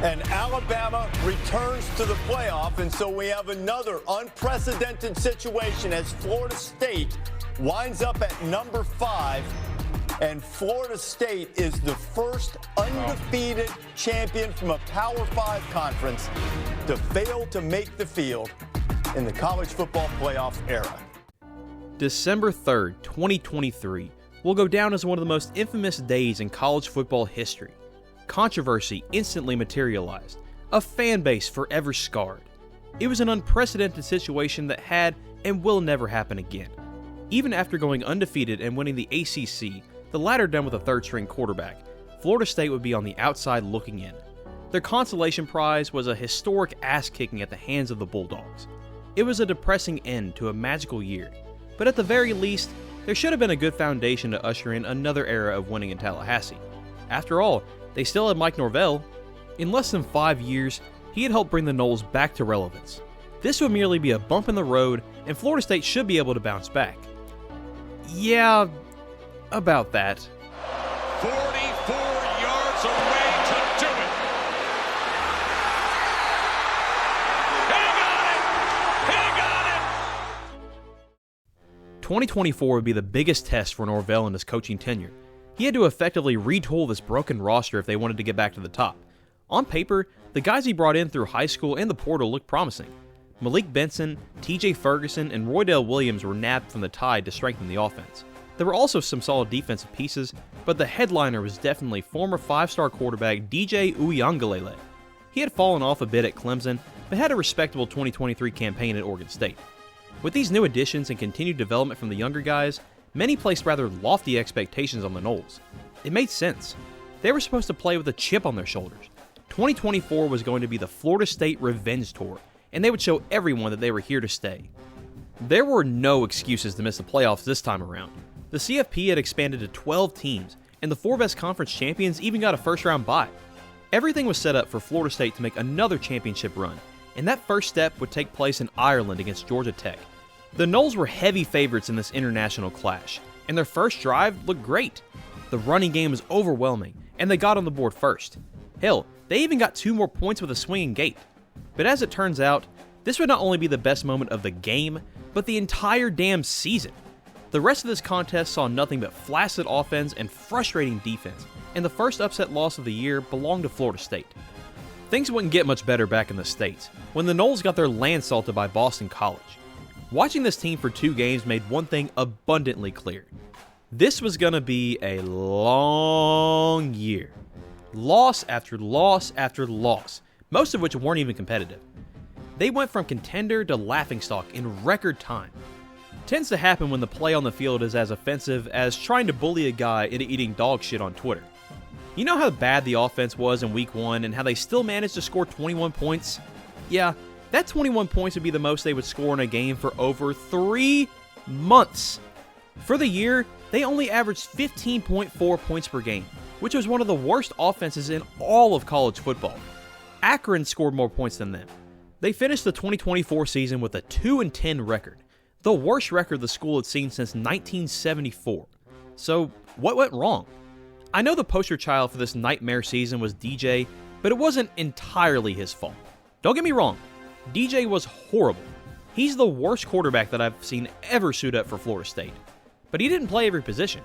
And Alabama returns to the playoff, and so we have another unprecedented situation as Florida State winds up at number 5, and Florida State is the first undefeated champion from a Power 5 conference to fail to make the field in the college football playoff era. December 3rd, 2023 will go down as one of the most infamous days in college football history. Controversy instantly materialized, a fan base forever scarred. It was an unprecedented situation that had and will never happen again. Even after going undefeated and winning the ACC, the latter done with a third-string quarterback, Florida State would be on the outside looking in. Their consolation prize was a historic ass-kicking at the hands of the Bulldogs. It was a depressing end to a magical year, but at the very least, there should have been a good foundation to usher in another era of winning in Tallahassee. After all, they still had Mike Norvell. In less than 5 years, he had helped bring the Noles back to relevance. This would merely be a bump in the road, and Florida State should be able to bounce back. Yeah, about that. 44 yards away to do it. He got it! 2024 would be the biggest test for Norvell in his coaching tenure. He had to effectively retool this broken roster if they wanted to get back to the top. On paper, the guys he brought in through high school and the portal looked promising. Malik Benson, TJ Ferguson, and Roydell Williams were nabbed from the Tide to strengthen the offense. There were also some solid defensive pieces, but the headliner was definitely former 5-star quarterback DJ Uiagalelei. He had fallen off a bit at Clemson, but had a respectable 2023 campaign at Oregon State. With these new additions and continued development from the younger guys, many placed rather lofty expectations on the Noles. It made sense. They were supposed to play with a chip on their shoulders. 2024 was going to be the Florida State Revenge Tour, and they would show everyone that they were here to stay. There were no excuses to miss the playoffs this time around. The CFP had expanded to 12 teams, and the 4 best conference champions even got a first-round bye. Everything was set up for Florida State to make another championship run, and that first step would take place in Ireland against Georgia Tech. The Noles were heavy favorites in this international clash, and their first drive looked great. The running game was overwhelming, and they got on the board first. Hell, they even got 2 more points with a swinging gate. But as it turns out, this would not only be the best moment of the game, but the entire damn season. The rest of this contest saw nothing but flaccid offense and frustrating defense, and the first upset loss of the year belonged to Florida State. Things wouldn't get much better back in the States, when the Noles got their land salted by Boston College. Watching this team for 2 games made one thing abundantly clear. This was going to be a long year. Loss after loss after loss, most of which weren't even competitive. They went from contender to laughingstock in record time. Tends to happen when the play on the field is as offensive as trying to bully a guy into eating dog shit on Twitter. You know how bad the offense was in week 1 and how they still managed to score 21 points? Yeah, that 21 points would be the most they would score in a game for over 3 months. For the year, they only averaged 15.4 points per game, which was one of the worst offenses in all of college football. Akron scored more points than them. They finished the 2024 season with a 2-10 record, the worst record the school had seen since 1974. So, what went wrong? I know the poster child for this nightmare season was DJ, but it wasn't entirely his fault. Don't get me wrong, DJ was horrible. He's the worst quarterback that I've seen ever suit up for Florida State. But he didn't play every position.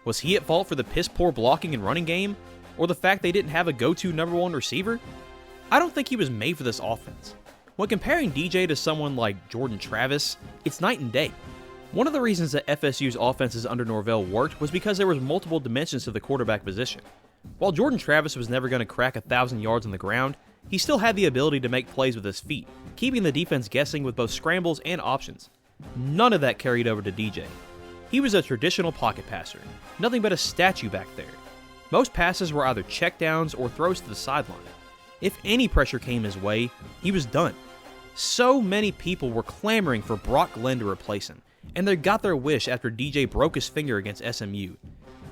Was he at fault for the piss-poor blocking and running game? Or the fact they didn't have a go-to number 1 receiver? I don't think he was made for this offense. When comparing DJ to someone like Jordan Travis, it's night and day. One of the reasons that FSU's offenses under Norvell worked was because there was multiple dimensions to the quarterback position. While Jordan Travis was never going to crack 1,000 yards on the ground, he still had the ability to make plays with his feet, keeping the defense guessing with both scrambles and options. None of that carried over to DJ. He was a traditional pocket passer, nothing but a statue back there. Most passes were either checkdowns or throws to the sideline. If any pressure came his way, he was done. So many people were clamoring for Brock Glenn to replace him, and they got their wish after DJ broke his finger against SMU.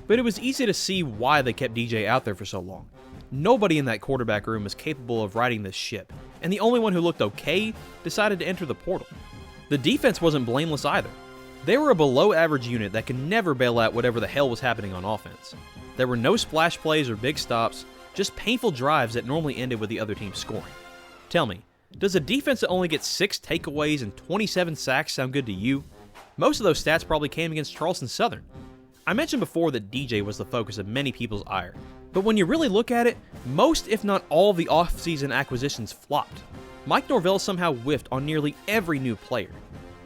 But it was easy to see why they kept DJ out there for so long. Nobody in that quarterback room was capable of riding this ship, and the only one who looked okay decided to enter the portal. The defense wasn't blameless either. They were a below-average unit that could never bail out whatever the hell was happening on offense. There were no splash plays or big stops, just painful drives that normally ended with the other team scoring. Tell me, does a defense that only gets 6 takeaways and 27 sacks sound good to you? Most of those stats probably came against Charleston Southern. I mentioned before that DJ was the focus of many people's ire, but when you really look at it, most if not all of the offseason acquisitions flopped. Mike Norvell somehow whiffed on nearly every new player.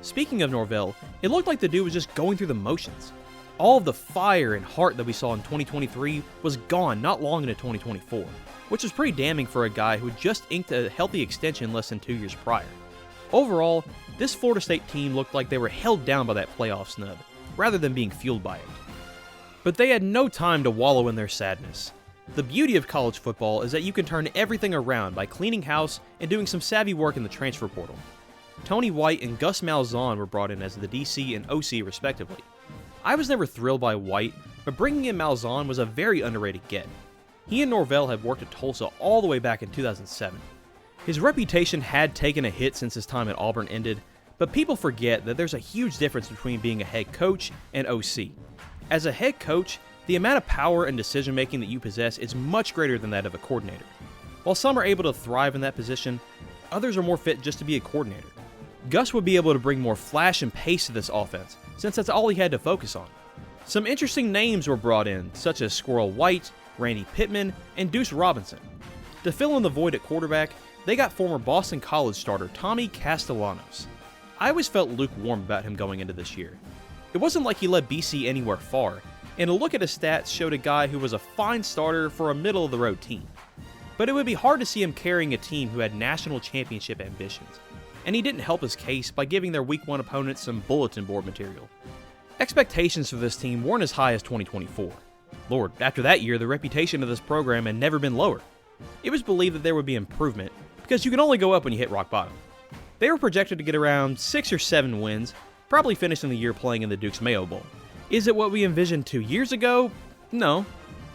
Speaking of Norvell, it looked like the dude was just going through the motions. All of the fire and heart that we saw in 2023 was gone not long into 2024, which was pretty damning for a guy who just inked a healthy extension less than 2 years prior. Overall, this Florida State team looked like they were held down by that playoff snub, rather than being fueled by it. But they had no time to wallow in their sadness. The beauty of college football is that you can turn everything around by cleaning house and doing some savvy work in the transfer portal. Tony White and Gus Malzahn were brought in as the DC and OC respectively. I was never thrilled by White, but bringing in Malzahn was a very underrated get. He and Norvell had worked at Tulsa all the way back in 2007. His reputation had taken a hit since his time at Auburn ended, but people forget that there's a huge difference between being a head coach and OC. As a head coach, the amount of power and decision making that you possess is much greater than that of a coordinator. While some are able to thrive in that position, others are more fit just to be a coordinator. Gus would be able to bring more flash and pace to this offense, since that's all he had to focus on. Some interesting names were brought in, such as Squirrel White, Randy Pittman, and Deuce Robinson. To fill in the void at quarterback, they got former Boston College starter Tommy Castellanos. I always felt lukewarm about him going into this year. It wasn't like he led BC anywhere far, and a look at his stats showed a guy who was a fine starter for a middle-of-the-road team. But it would be hard to see him carrying a team who had national championship ambitions, and he didn't help his case by giving their Week 1 opponents some bulletin board material. Expectations for this team weren't as high as 2024. Lord, after that year, the reputation of this program had never been lower. It was believed that there would be improvement, because you can only go up when you hit rock bottom. They were projected to get around 6 or 7 wins, probably finishing the year playing in the Duke's Mayo Bowl. Is it what we envisioned 2 years ago? No,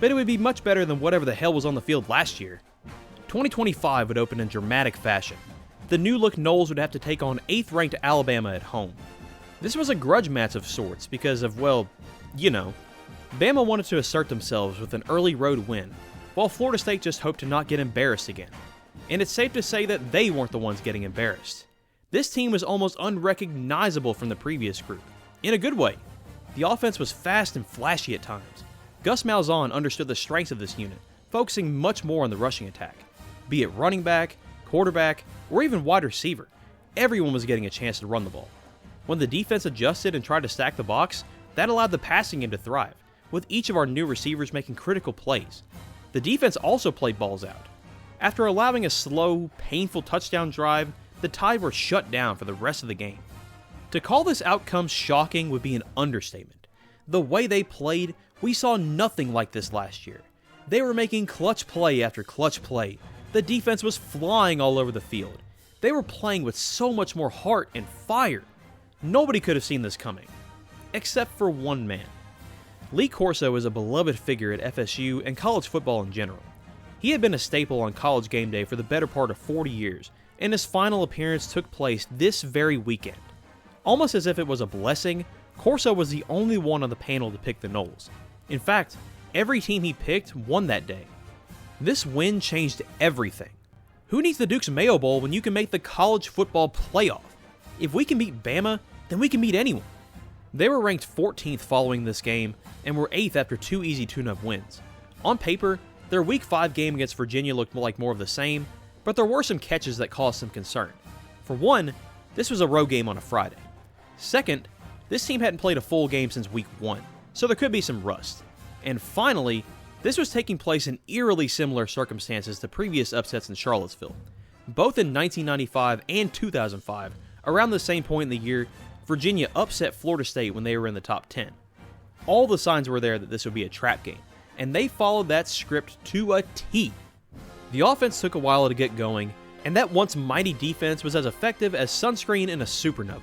but it would be much better than whatever the hell was on the field last year. 2025 would open in dramatic fashion. The new-look Noles would have to take on 8th-ranked Alabama at home. This was a grudge match of sorts because of, well, you know. Bama wanted to assert themselves with an early road win, while Florida State just hoped to not get embarrassed again. And it's safe to say that they weren't the ones getting embarrassed. This team was almost unrecognizable from the previous group, in a good way. The offense was fast and flashy at times. Gus Malzahn understood the strengths of this unit, focusing much more on the rushing attack. Be it running back, quarterback, or even wide receiver, everyone was getting a chance to run the ball. When the defense adjusted and tried to stack the box, that allowed the passing game to thrive, with each of our new receivers making critical plays. The defense also played balls out. After allowing a slow, painful touchdown drive, the Tide were shut down for the rest of the game. To call this outcome shocking would be an understatement. The way they played, we saw nothing like this last year. They were making clutch play after clutch play. The defense was flying all over the field. They were playing with so much more heart and fire. Nobody could have seen this coming, except for one man. Lee Corso is a beloved figure at FSU and college football in general. He had been a staple on College Game Day for the better part of 40 years, and his final appearance took place this very weekend. Almost as if it was a blessing, Corso was the only one on the panel to pick the Noles. In fact, every team he picked won that day. This win changed everything. Who needs the Duke's Mayo Bowl when you can make the college football playoff? If we can beat Bama, then we can beat anyone. They were ranked 14th following this game and were 8th after 2 easy tune-up wins. On paper, their Week 5 game against Virginia looked like more of the same, but there were some catches that caused some concern. For one, this was a road game on a Friday. Second, this team hadn't played a full game since Week 1, so there could be some rust. And finally, this was taking place in eerily similar circumstances to previous upsets in Charlottesville. Both in 1995 and 2005, around the same point in the year, Virginia upset Florida State when they were in the top 10. All the signs were there that this would be a trap game, and they followed that script to a T. The offense took a while to get going, and that once mighty defense was as effective as sunscreen in a supernova.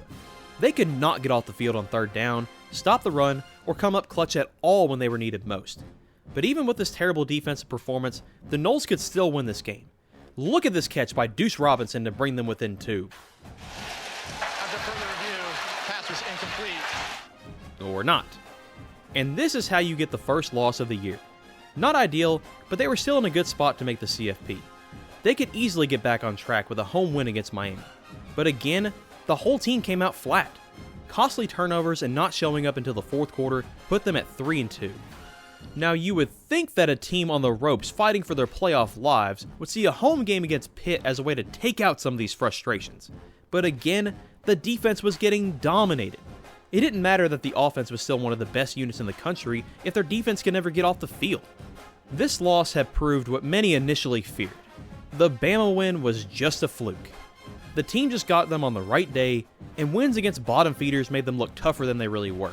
They could not get off the field on third down, stop the run, or come up clutch at all when they were needed most. But even with this terrible defensive performance, the Noles could still win this game. Look at this catch by Deuce Robinson to bring them within 2. After further review, pass was incomplete. Or not. And this is how you get the first loss of the year. Not ideal, but they were still in a good spot to make the CFP. They could easily get back on track with a home win against Miami. But again, the whole team came out flat. Costly turnovers and not showing up until the fourth quarter put them at 3-2. Now you would think that a team on the ropes fighting for their playoff lives would see a home game against Pitt as a way to take out some of these frustrations. But again, the defense was getting dominated. It didn't matter that the offense was still one of the best units in the country if their defense could never get off the field. This loss had proved what many initially feared. The Bama win was just a fluke. The team just got them on the right day, and wins against bottom feeders made them look tougher than they really were.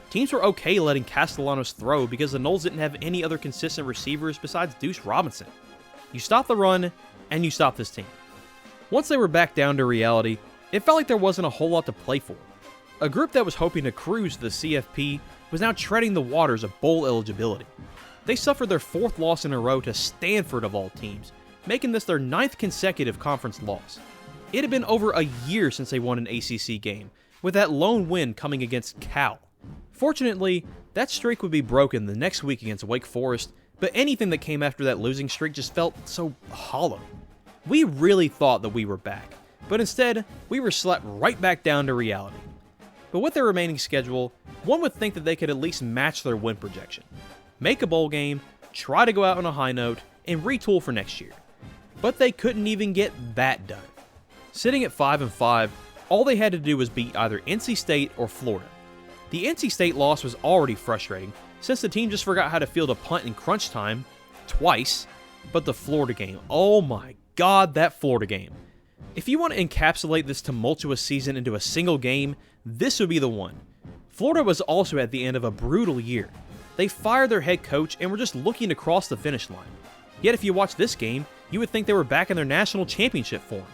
Teams were okay letting Castellanos throw because the Noles didn't have any other consistent receivers besides Deuce Robinson. You stop the run, and you stop this team. Once they were back down to reality, it felt like there wasn't a whole lot to play for. A group that was hoping to cruise to the CFP was now treading the waters of bowl eligibility. They suffered their fourth loss in a row to Stanford of all teams, making this their 9th consecutive conference loss. It had been over a year since they won an ACC game, with that lone win coming against Cal. Fortunately, that streak would be broken the next week against Wake Forest, but anything that came after that losing streak just felt so hollow. We really thought that we were back, but instead, we were slapped right back down to reality. But with their remaining schedule, one would think that they could at least match their win projection. Make a bowl game, try to go out on a high note, and retool for next year. But they couldn't even get that done. Sitting at 5-5, all they had to do was beat either NC State or Florida. The NC State loss was already frustrating, since the team just forgot how to field a punt in crunch time, twice, but the Florida game, oh my god, that Florida game. If you want to encapsulate this tumultuous season into a single game, this would be the one. Florida was also at the end of a brutal year. They fired their head coach and were just looking to cross the finish line. Yet if you watch this game, you would think they were back in their national championship form.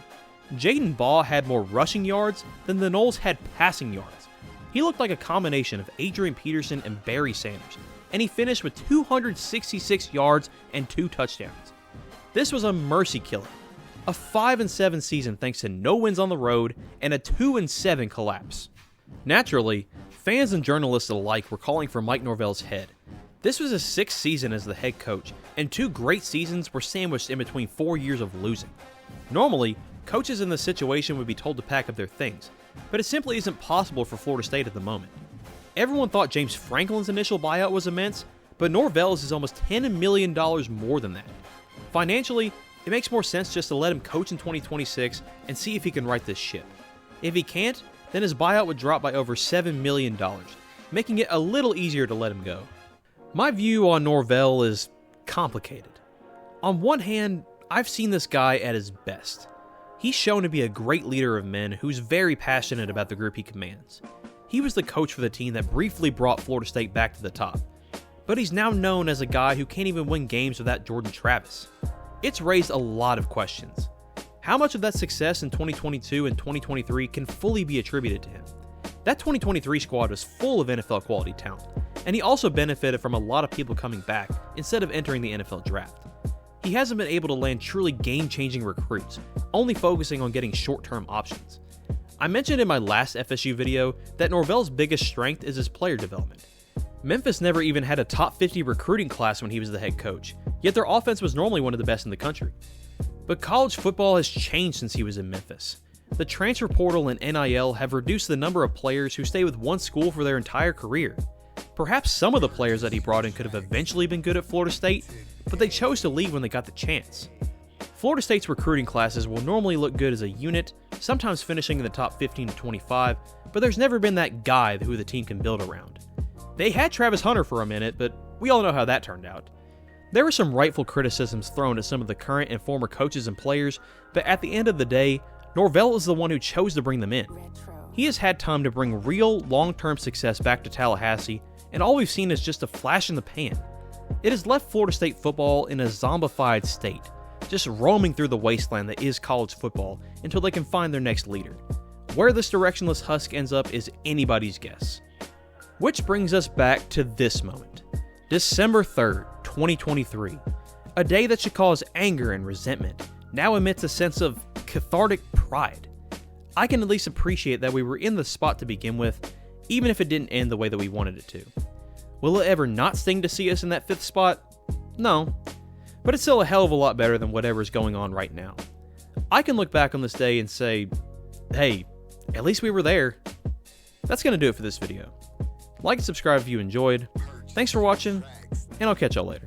Jaden Baugh had more rushing yards than the Noles had passing yards. He looked like a combination of Adrian Peterson and Barry Sanders, and he finished with 266 yards and 2 touchdowns. This was a mercy killer. A 5-7 season thanks to no wins on the road and a 2-7 collapse. Naturally, fans and journalists alike were calling for Mike Norvell's head. This was his 6th season as the head coach, and 2 great seasons were sandwiched in between 4 years of losing. Normally, coaches in this situation would be told to pack up their things, but it simply isn't possible for Florida State at the moment. Everyone thought James Franklin's initial buyout was immense, but Norvell's is almost $10 million more than that. Financially, it makes more sense just to let him coach in 2026 and see if he can right this ship. If he can't, then his buyout would drop by over $7 million, making it a little easier to let him go. My view on Norvell is complicated. On one hand, I've seen this guy at his best. He's shown to be a great leader of men who's very passionate about the group he commands. He was the coach for the team that briefly brought Florida State back to the top. But he's now known as a guy who can't even win games without Jordan Travis. It's raised a lot of questions. How much of that success in 2022 and 2023 can fully be attributed to him? That 2023 squad was full of NFL quality talent, and he also benefited from a lot of people coming back instead of entering the NFL draft. He hasn't been able to land truly game-changing recruits, only focusing on getting short-term options. I mentioned in my last FSU video that Norvell's biggest strength is his player development. Memphis never even had a top 50 recruiting class when he was the head coach, yet their offense was normally one of the best in the country. But college football has changed since he was in Memphis. The transfer portal and NIL have reduced the number of players who stay with one school for their entire career. Perhaps some of the players that he brought in could have eventually been good at Florida State, but they chose to leave when they got the chance. Florida State's recruiting classes will normally look good as a unit, sometimes finishing in the top 15 to 25, but there's never been that guy who the team can build around. They had Travis Hunter for a minute, but we all know how that turned out. There were some rightful criticisms thrown at some of the current and former coaches and players, but at the end of the day, Norvell is the one who chose to bring them in. He has had time to bring real, long-term success back to Tallahassee, and all we've seen is just a flash in the pan. It has left Florida State football in a zombified state, just roaming through the wasteland that is college football until they can find their next leader. Where this directionless husk ends up is anybody's guess. Which brings us back to this moment. December 3rd, 2023. A day that should cause anger and resentment, now emits a sense of cathartic pride. I can at least appreciate that we were in the spot to begin with, even if it didn't end the way that we wanted it to. Will it ever not sting to see us in that 5th spot? No, but it's still a hell of a lot better than whatever's going on right now. I can look back on this day and say, hey, at least we were there. That's going to do it for this video. Like and subscribe if you enjoyed. Thanks for watching, and I'll catch y'all later.